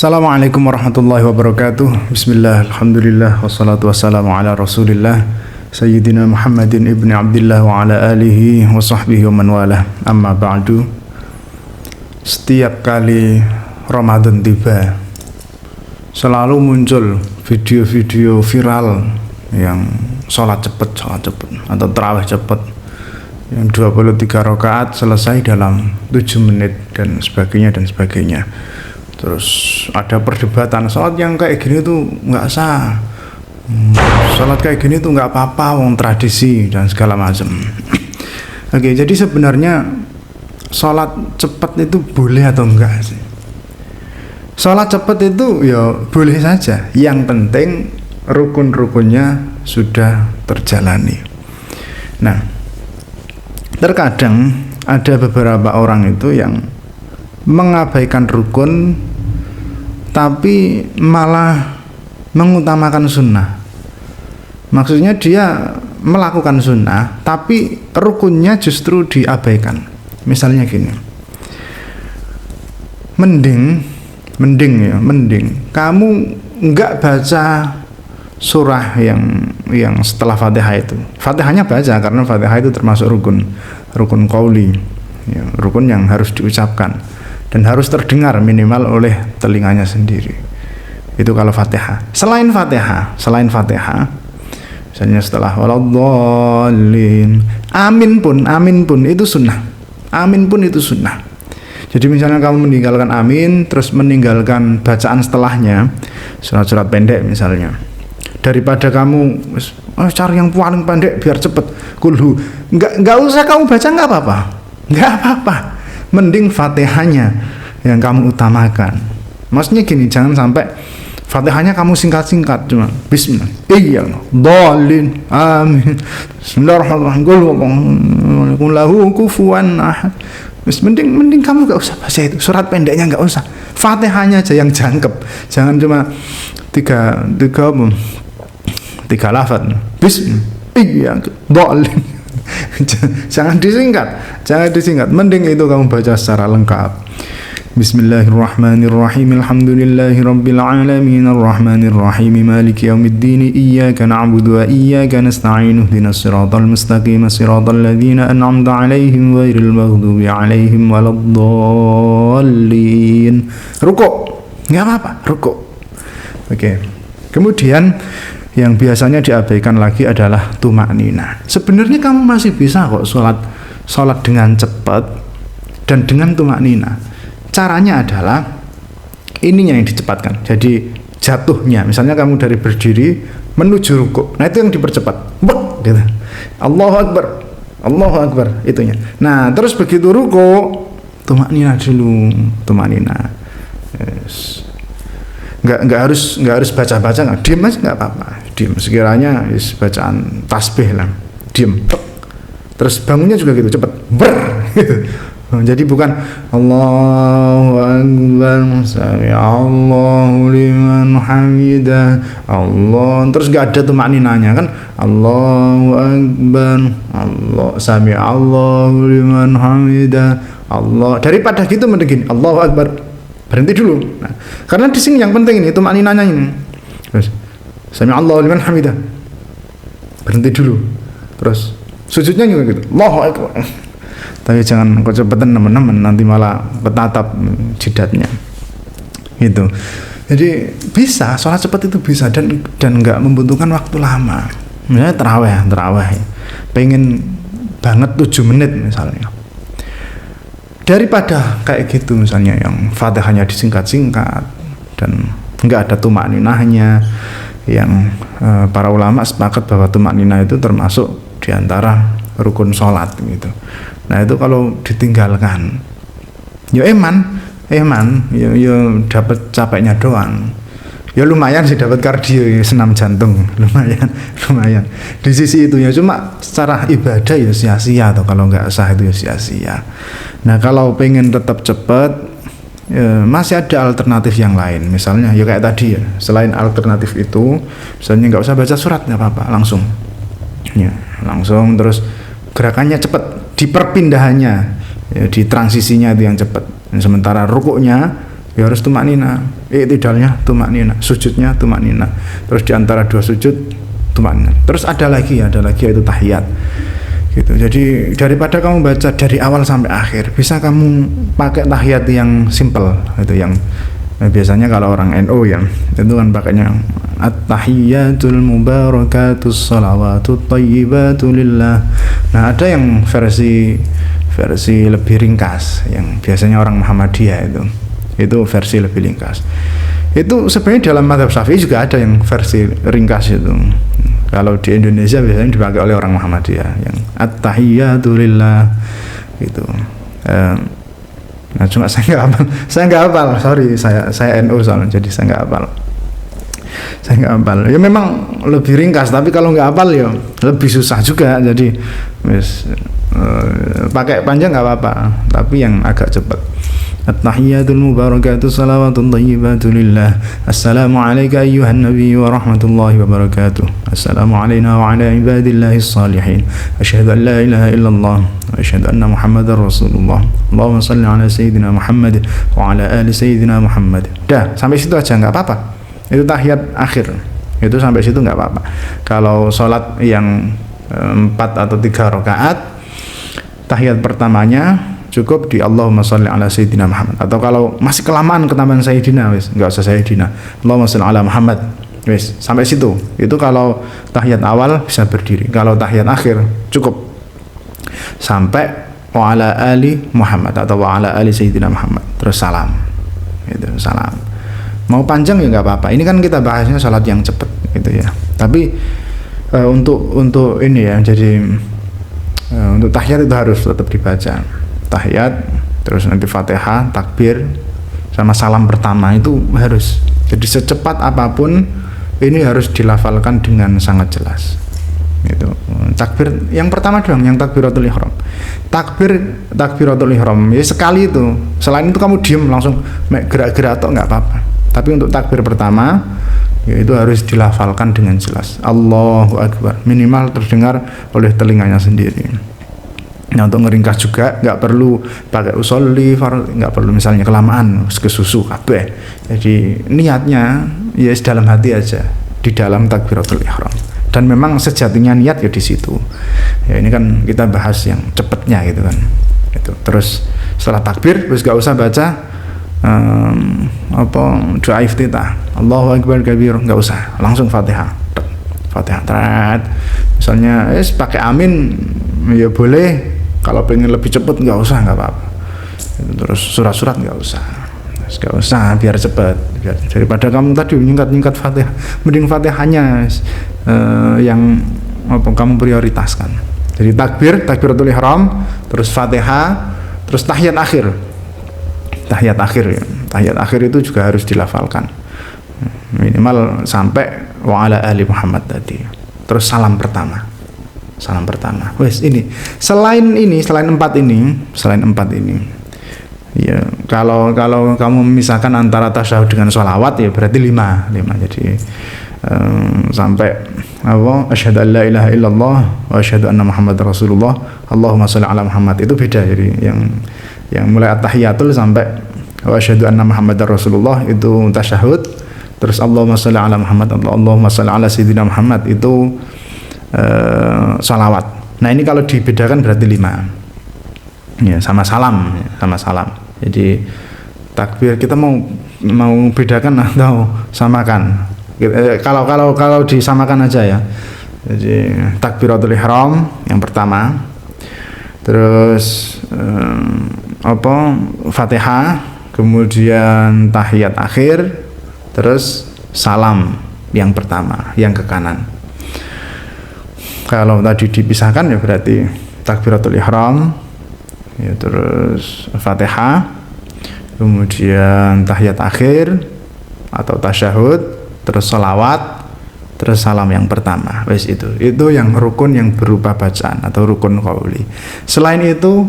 Assalamualaikum warahmatullahi wabarakatuh. Bismillah, alhamdulillah, wassalatu wassalamu ala rasulillah Sayyidina Muhammadin ibni Abdillah wa ala alihi wa sahbihi wa man wala. Amma ba'du. Setiap kali Ramadan tiba, selalu muncul video-video viral yang sholat cepet atau tarawih cepet, yang 23 rakaat selesai dalam 7 menit dan sebagainya. Terus ada perdebatan, sholat yang kayak gini tuh nggak sah, sholat kayak gini tuh nggak apa-apa, wong tradisi dan segala macam. Oke, jadi sebenarnya sholat cepat itu boleh atau enggak sih? Sholat cepat itu ya boleh saja, yang penting rukun-rukunnya sudah terjalani. Nah, terkadang ada beberapa orang itu yang mengabaikan rukun tapi malah mengutamakan sunnah. Maksudnya dia melakukan sunnah tapi rukunnya justru diabaikan. Misalnya gini, mending kamu enggak baca surah yang setelah Fatihah itu. Fatihahnya baca karena Fatihah itu termasuk rukun qauli, ya, rukun yang harus diucapkan dan harus terdengar minimal oleh telinganya sendiri. Itu kalau Fatihah. Selain Fatihah, misalnya setelah waladhdallin, amin pun itu sunnah. Amin pun itu sunnah. Jadi misalnya kamu meninggalkan amin, terus meninggalkan bacaan setelahnya, surat-surat pendek misalnya, daripada kamu cari yang paling pendek biar cepet, kulhu, nggak usah kamu baca, nggak apa-apa, mending Fatihahnya yang kamu utamakan. Maksudnya gini, jangan sampai Fatihahnya kamu singkat-singkat, cuma bismillah, dolin, amin, bismillahirrahmanirrahim, lahu kufuwan ahad. Mending kamu gak usah baca itu, surat pendeknya gak usah, Fatihahnya aja yang jangkep. Jangan cuma tiga lafaz, bismillah, dolin. Jangan disingkat, mending itu kamu baca secara lengkap. Bismillahirrahmanirrahim, alhamdulillahirabbil alamin, arrahmanirrahim, maliki yaumiddin, iyyaka na'budu wa iyyaka nasta'in, ihdinas siratal mustaqim, siratal ladzina an'amta 'alaihim ghairil maghdubi 'alaihim waladdallin. Rukuk, enggak apa-apa, rukuk. Oke. Kemudian yang biasanya diabaikan lagi adalah tumaknina. Sebenarnya kamu masih bisa kok sholat dengan cepat dan dengan tumaknina. Caranya adalah ininya yang dicepatkan. Jadi jatuhnya, misalnya kamu dari berdiri menuju rukuk, nah itu yang dipercepat, gitu. Allahu Akbar itunya. Nah terus begitu rukuk, tumaknina dulu, tumaknina. Yes. Nggak harus baca-baca, diem aja nggak apa-apa, diem sekiranya bacaan tasbih lah, diem. Terus bangunnya juga gitu, cepet, gitu. Jadi bukan Allahu Akbar, sami Allahu liman hamidah, Allah, terus nggak ada tumakninanya kan, Allahu Akbar, Allah, sami Allahu liman hamidah, Allah. Daripada gitu mending gini, Allahu Akbar, berhenti dulu. Nah, karena di sini yang penting ini tumakninanya ini. Terus sami Allahu liman hamidah, berhenti dulu. Terus sujudnya juga gitu, Allahu Akbar. Tapi jangan kecepatan teman-teman, nanti malah ketatap jidatnya. Gitu. Jadi bisa sholat cepat itu bisa dan nggak membutuhkan waktu lama. Misalnya terawih, pengen banget 7 menit misalnya. Daripada kayak gitu misalnya yang Fatihahnya disingkat-singkat dan nggak ada tumakninahnya, yang para ulama sepakat bahwa tumakninah itu termasuk diantara rukun sholat gitu. Nah itu kalau ditinggalkan, ya eman, ya dapat capeknya doang. Ya lumayan sih dapat kardio, ya, senam jantung, lumayan. Di sisi itu ya, cuma secara ibadah ya sia-sia, atau kalau nggak sah itu ya sia-sia. Nah kalau pengen tetap cepat, ya, masih ada alternatif yang lain. Misalnya ya kayak tadi ya, selain alternatif itu, misalnya nggak usah baca surat, nggak apa-apa, langsung terus gerakannya cepat, di perpindahannya, ya, di transisinya itu yang cepat. Sementara rukuknya ya harus tumaknina, i'tidalnya tumaknina, sujudnya tumaknina, terus di antara dua sujud tumaknina. Terus ada lagi yaitu tahiyat gitu. Jadi daripada kamu baca dari awal sampai akhir, bisa kamu pakai tahiyat yang simple itu, yang biasanya kalau orang NU ya itu kan pakainya at-tahiyyatul mubarakatus shalawatut thayyibatu lillah. Nah, ada yang versi lebih ringkas yang biasanya orang Muhammadiyah itu versi lebih ringkas. Itu sebenarnya dalam mazhab Syafi'i juga ada yang versi ringkas itu. Kalau di Indonesia biasanya dipakai oleh orang Muhammadiyah yang at-tahiyyatu lillah gitu. Nah, cuma saya nggak hafal, sorry, saya NU soalnya, jadi saya nggak hafal. Ya memang lebih ringkas, tapi kalau nggak hafal ya lebih susah juga. Jadi pakai panjang nggak apa-apa, tapi yang agak cepat. At-tahiyyatul mubarakatus salawatun thayyibatu lillah. Assalamu alayka ayyuhan nabiy wa rahmatullahi wa barakatuh. Assalamu alayna wa ala ibadillahis salihin. Asyhadu an la ilaha illallah wa asyhadu anna Muhammadar Rasulullah. Allahumma shalli ala sayyidina Muhammad wa ala ali sayyidina Muhammad. Dah, sampai situ aja nggak apa-apa. Itu tahiyat akhir. Itu sampai situ nggak apa-apa. Kalau sholat yang 4 atau 3 rakaat, tahiyat pertamanya cukup di Allahumma sholli ala sayyidina Muhammad. Atau kalau masih kelamaan ketambahan sayyidina, wis enggak usah sayyidina, Allahumma sholli ala Muhammad, wis sampai situ. Itu kalau tahiyat awal bisa berdiri. Kalau tahiyat akhir cukup sampai wa ala ali Muhammad atau wa ala ali sayyidina Muhammad, terus salam. Itu salam. Mau panjang ya enggak apa-apa. Ini kan kita bahasnya salat yang cepat gitu ya. Tapi untuk ini ya, jadi untuk tahiyat itu harus tetap dibaca. Tahiyat, terus nanti Fatihah, takbir, sama salam pertama itu harus. Jadi secepat apapun ini harus dilafalkan dengan sangat jelas. Itu takbir yang pertama dong, yang takbiratul ihram. Takbiratul ihram ya sekali itu. Selain itu kamu diem langsung gerak-gerak atau nggak apa-apa. Tapi untuk takbir pertama ya itu harus dilafalkan dengan jelas. Allahu Akbar, minimal terdengar oleh telinganya sendiri. Nah, untuk ngeringkas juga nggak perlu pakai usolli, nggak perlu misalnya kelamaan kesusu kabeh. Jadi niatnya ya dalam hati aja, di dalam takbiratul ihram. Dan memang sejatinya niat ya di situ. Ya ini kan kita bahas yang cepetnya gitu kan. Itu. Terus setelah takbir terus nggak usah baca doa iftitah. Allahu Akbar kabir, nggak usah, langsung Fatihah. Fatihah. Misalnya pakai amin ya boleh. Kalau pengen lebih cepat nggak usah, nggak apa-apa. Terus surat-surat nggak usah, biar cepat. Daripada kamu tadi nyingkat Fatihah, mending Fatihahnya yang kamu prioritaskan. Jadi takbiratul ihram, terus Fatihah, terus tahiyat akhir. Tahiyat akhir itu juga harus dilafalkan. Minimal sampai wa ala ali Muhammad tadi. Terus salam pertama. Wes ini. Selain empat ini. Ya, kalau kamu memisahkan antara tasyahud dengan sholawat ya berarti 5. Jadi sampai asyhadu an la ilaha illallah wa asyhadu anna Muhammadar Rasulullah. Allahumma sholli ala Muhammad itu beda. Jadi yang mulai at-tahiyatul sampai wa asyhadu anna Muhammadar Rasulullah itu tasyahud. Terus Allahumma sholli ala Muhammad, Allahumma sholli ala sayyidina Muhammad itu salawat. Nah ini kalau dibedakan berarti 5 ya, sama salam. Jadi takbir kita mau bedakan atau samakan. Kalau disamakan aja ya. Jadi takbiratul ihram yang pertama, terus Fatihah, kemudian tahiyat akhir, terus salam yang pertama yang ke kanan. Kalau tadi dipisahkan ya berarti takbiratul ihram ya, terus Fatihah, kemudian tahiyat akhir atau tasyahud, terus sholawat, terus salam yang pertama. Wes itu yang rukun yang berupa bacaan atau rukun qauli. Selain itu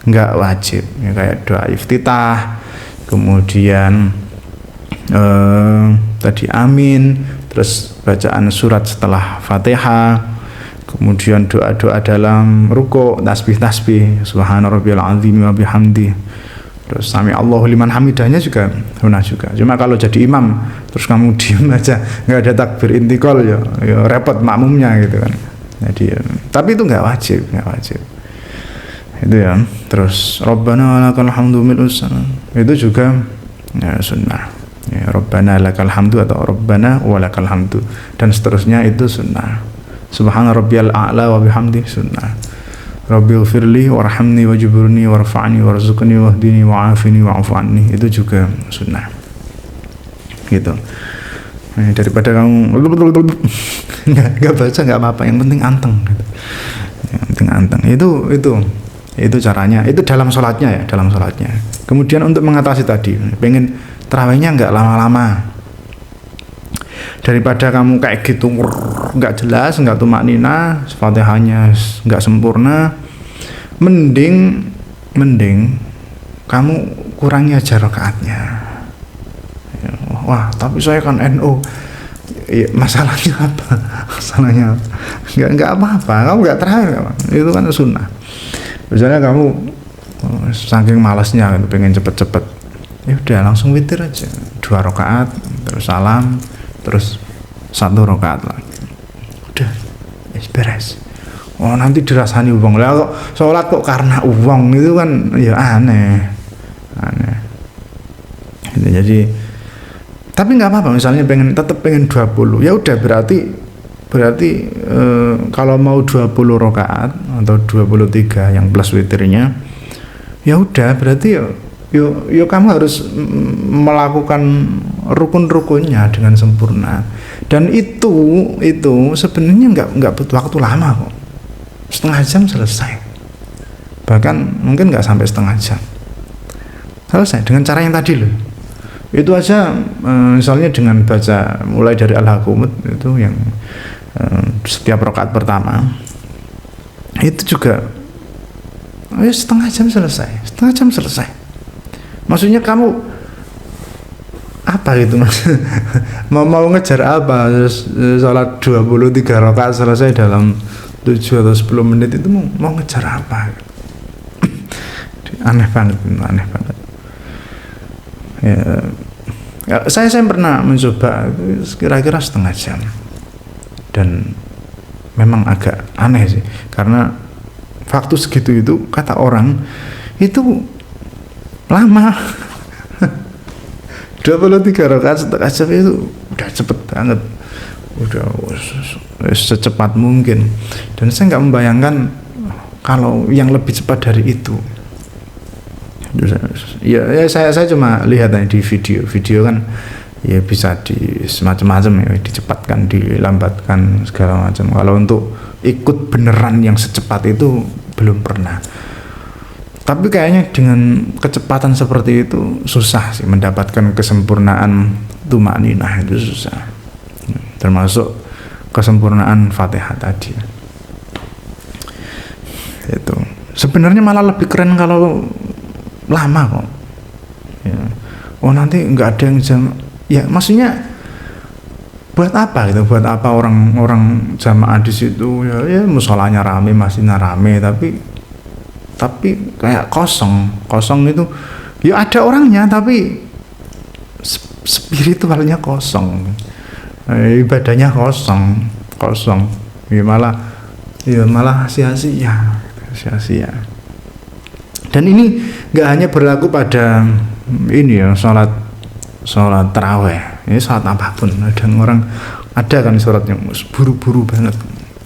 nggak wajib ya, kayak doa iftitah, kemudian tadi amin, terus bacaan surat setelah Fatihah, kemudian doa-doa dalam ruku', tasbih subhana rabbiyal azim wa bihamdi, Terus sami Allahu liman hamidahnya juga sunnah juga. Cuma kalau jadi imam terus kamu diem aja, nggak ada takbir intikal ya repot makmumnya gitu kan. Jadi tapi itu nggak wajib itu ya. Terus Rabbana lakal hamdu mil'us sana, itu juga ya sunnah ya, Rabbana lakal hamdu atau Rabbana walakal hamdu dan seterusnya itu sunnah. Subhana rabbiyal a'la wa bihamdi sunnah. Rabbighfirli warhamni wajburni warfa'ni warzuqni wahdini wa'afini wa'fu anni, itu juga sunnah gitu. Daripada kamu nggak baca nggak apa-apa, yang penting anteng gitu. Yang penting anteng itu caranya, itu dalam sholatnya ya, dalam sholatnya. Kemudian untuk mengatasi tadi, pengen terawihnya nggak lama-lama, daripada kamu kayak gitu nggak jelas, nggak tumaknina, Fatihahnya nggak sempurna, mending kamu kurangi aja rakaatnya. Wah tapi saya kan NU ya, masalahnya apa? Masalahnya nggak apa-apa, kamu nggak terawih, itu kan sunnah. Misalnya kamu saking malasnya gitu, pengen cepet-cepet, ya udah langsung witir aja, 2 rakaat terus salam, terus 1 rakaat lagi, udah beres. Oh nanti dirasani uang lah, kok sholat kok karena uang, itu kan ya aneh. Jadi tapi nggak apa-apa, misalnya tetap pengen 20, ya udah berarti kalau mau 20 rakaat atau 23 yang plus witirnya, ya udah berarti yo kamu harus melakukan rukun-rukunnya dengan sempurna. Dan itu sebenarnya nggak butuh waktu lama kok, setengah jam selesai, bahkan mungkin nggak sampai setengah jam selesai dengan cara yang tadi loh. Itu aja misalnya dengan baca mulai dari Al-Hakumut itu yang setiap rakaat pertama itu juga setengah jam selesai. Maksudnya kamu apa gitu mas? mau ngejar apa? Sholat 23 rakaat selesai dalam 7 atau 10 menit, itu mau ngejar apa? Aneh banget. Ya, saya pernah mencoba kira-kira setengah jam, dan memang agak aneh sih, karena waktu segitu itu kata orang itu lama. 23 rakaat setengah jam itu udah cepet banget, udah secepat mungkin, dan saya nggak membayangkan kalau yang lebih cepat dari itu. Ya saya cuma lihat di video kan ya bisa di semacam-macam ya, dicepatkan, dilambatkan segala macam. Kalau untuk ikut beneran yang secepat itu belum pernah. Tapi kayaknya dengan kecepatan seperti itu susah sih mendapatkan kesempurnaan tumakninah, itu susah. Termasuk kesempurnaan Fatihah tadi. Itu sebenarnya malah lebih keren kalau lama kok ya. Oh nanti nggak ada yang ya maksudnya buat apa gitu, buat apa orang jamaah di situ ya musholanya rame, masjidnya rame, tapi kayak kosong itu ya, ada orangnya tapi spiritualnya kosong, ibadahnya kosong ya, malah sia-sia. Dan ini nggak hanya berlaku pada ini ya, sholat taraweh, ini sholat apapun. Ada kan sholat yang buru-buru banget.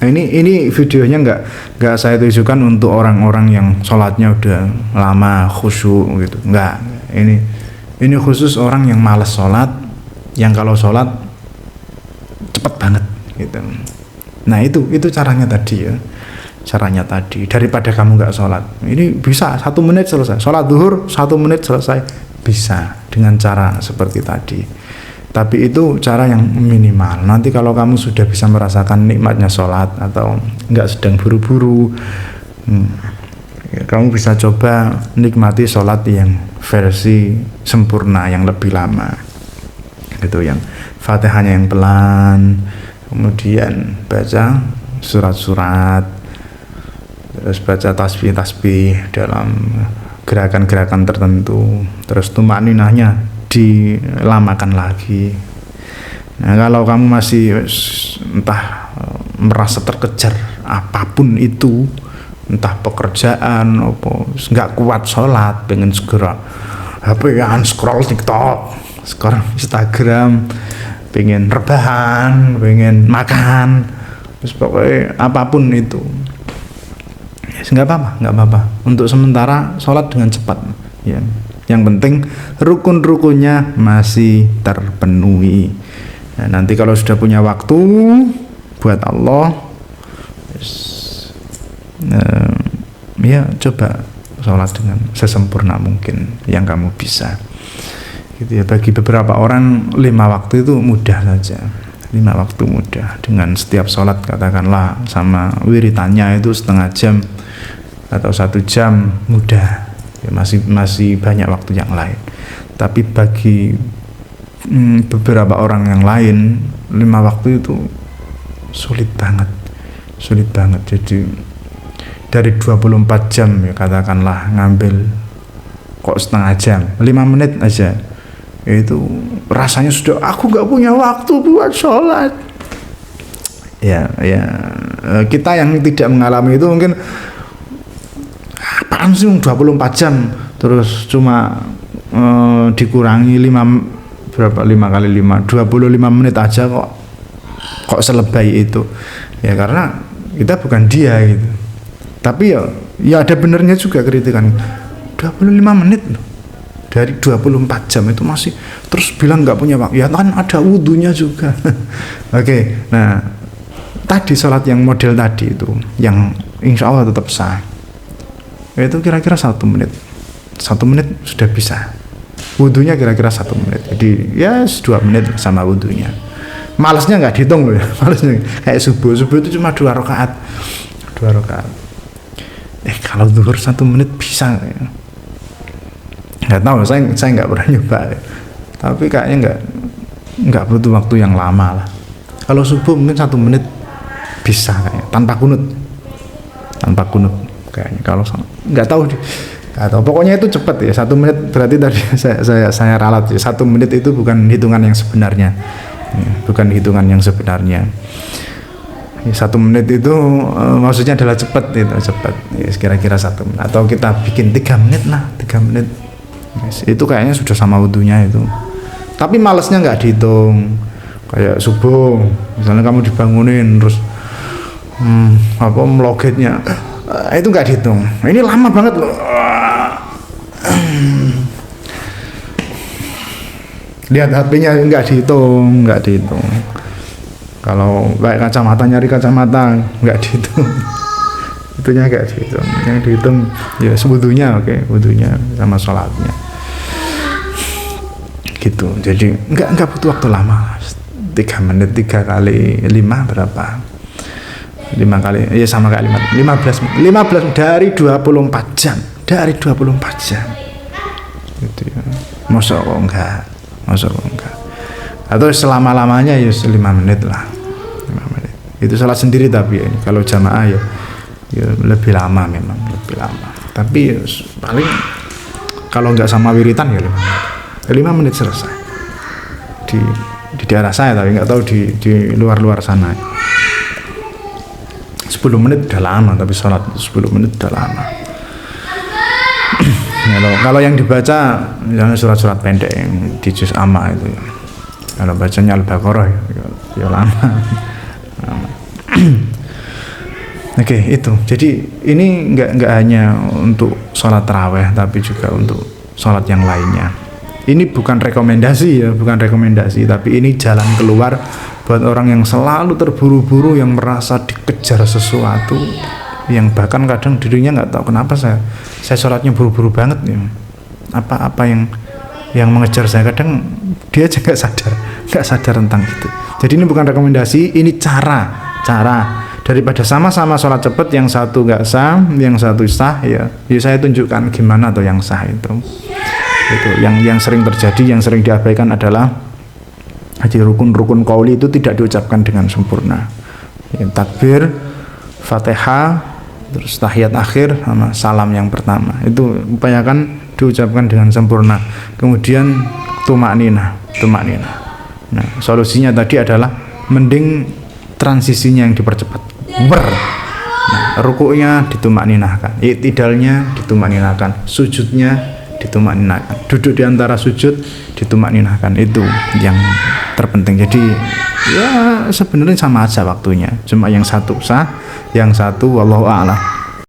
Nah, ini videonya nggak saya tujukan untuk orang-orang yang sholatnya udah lama khusyuk gitu, nggak. Ini khusus orang yang malas sholat, yang kalau sholat cepet banget gitu. Nah itu caranya tadi ya. Daripada kamu nggak sholat, ini bisa 1 menit selesai. Sholat zuhur 1 menit selesai, bisa dengan cara seperti tadi. Tapi itu cara yang minimal. Nanti kalau kamu sudah bisa merasakan nikmatnya sholat atau nggak sedang buru-buru, kamu bisa coba nikmati sholat yang versi sempurna, yang lebih lama gitu, yang Fatihahnya yang pelan, kemudian baca surat-surat, terus baca tasbih dalam gerakan-gerakan tertentu, terus tumakninahnya dilamakan lagi. Nah, kalau kamu masih entah merasa terkejar apapun itu, entah pekerjaan apa, nggak kuat sholat, pengen segera HP-an, scroll TikTok, scroll Instagram, pengen rebahan, pengen makan, terus pokoknya apapun itu, nggak apa-apa. Untuk sementara sholat dengan cepat, ya. Yang penting rukun-rukunnya masih terpenuhi. Nah, nanti kalau sudah punya waktu buat Allah, ya coba sholat dengan sesempurna mungkin yang kamu bisa. Gitu ya. Bagi beberapa orang 5 waktu itu mudah saja. 5 waktu mudah. Dengan setiap sholat katakanlah sama wiritannya itu setengah jam atau 1 jam mudah. Ya, masih banyak waktu yang lain. Tapi bagi beberapa orang yang lain 5 waktu itu sulit banget. Jadi dari 24 jam ya katakanlah ngambil kok setengah jam, 5 menit aja itu rasanya sudah aku nggak punya waktu buat sholat. Ya kita yang tidak mengalami itu mungkin apaan sih 24 jam terus cuma dikurangi 5 kali 5 25 menit aja kok selebay itu. Ya karena kita bukan dia gitu. Tapi ya ada benernya juga kritikan. 25 menit loh. Dari 24 jam itu masih terus bilang nggak punya waktu. Ya kan ada wudunya juga. Oke, nah tadi sholat yang model tadi itu yang insya Allah tetap sah. Itu kira-kira 1 menit. 1 menit sudah bisa. Wudunya kira-kira 1 menit. Jadi ya 2 menit sama wudunya. Malasnya nggak dihitung loh ya. Malasnya kayak subuh itu cuma 2 rakaat. Kalau zuhur 1 menit bisa ya. Nggak tahu, saya nggak pernah nyoba ya. Tapi kayaknya nggak butuh waktu yang lama lah. Kalau subuh mungkin 1 menit bisa kayaknya tanpa kunut kayaknya. Kalau nggak tahu pokoknya itu cepat ya. 1 menit berarti tadi saya ralat ya. 1 menit itu bukan hitungan yang sebenarnya ya, 1 menit itu maksudnya adalah cepat ya, kira-kira 1 menit atau kita bikin 3 menit lah, 3 menit itu kayaknya sudah sama wudunya itu. Tapi malesnya nggak dihitung kayak subuh misalnya kamu dibangunin terus melogetnya itu nggak dihitung. Ini lama banget loh. Lihat HP-nya nggak dihitung. Kalau kayak kacamata, nyari kacamata nggak dihitung. Itunya nggak dihitung. Yang dihitung ya wudunya, wudunya sama sholatnya. Gitu. Jadi nggak butuh waktu lama. 3 menit 3 kali 5 berapa? 5 kali ya sama kayak 15 dari 24 jam. Gitu ya. Masa kok enggak. Atau selama-lamanya ya 5 menit lah. 5 menit. Itu sholat sendiri tapi ya, kalau jamaah ya lebih lama memang, lebih lama. Tapi ya, paling kalau nggak sama wiritan ya 5 menit. 5 menit selesai. Di daerah saya tapi nggak tahu di luar sana. 10 menit udah lama, tapi sholat 10 menit udah lama. Kalau yang dibaca misalnya surat-surat pendek yang di juz amma itu ya. Kalau bacanya Al-Baqarah ya lama. Oke, itu. Jadi ini nggak hanya untuk sholat tarawih, tapi juga untuk sholat yang lainnya. Ini bukan rekomendasi, tapi ini jalan keluar buat orang yang selalu terburu-buru, yang merasa dikejar sesuatu, yang bahkan kadang dirinya nggak tahu kenapa saya sholatnya buru-buru banget ya. Apa yang mengejar saya, kadang dia aja nggak sadar tentang itu. Jadi ini bukan rekomendasi, ini cara daripada sama-sama sholat cepat, yang satu nggak sah, yang satu sah ya saya tunjukkan gimana tuh yang sah itu yang sering terjadi, yang sering diabaikan adalah jadi rukun qauli itu tidak diucapkan dengan sempurna. Takbir, Fatihah, terus tahiyat akhir sama salam yang pertama itu upayakan diucapkan dengan sempurna. Kemudian tumak ninah. Nah, solusinya tadi adalah mending transisinya yang dipercepat. Nah, rukuknya ditumak ninahkan, i'tidalnya ditumak ninahkan, sujudnya ditumak ninahkan, duduk di antara sujud ditumak ninahkan, itu yang terpenting. Jadi ya sebenarnya sama aja waktunya, cuma yang satu sah, yang satu wallahu a'lam.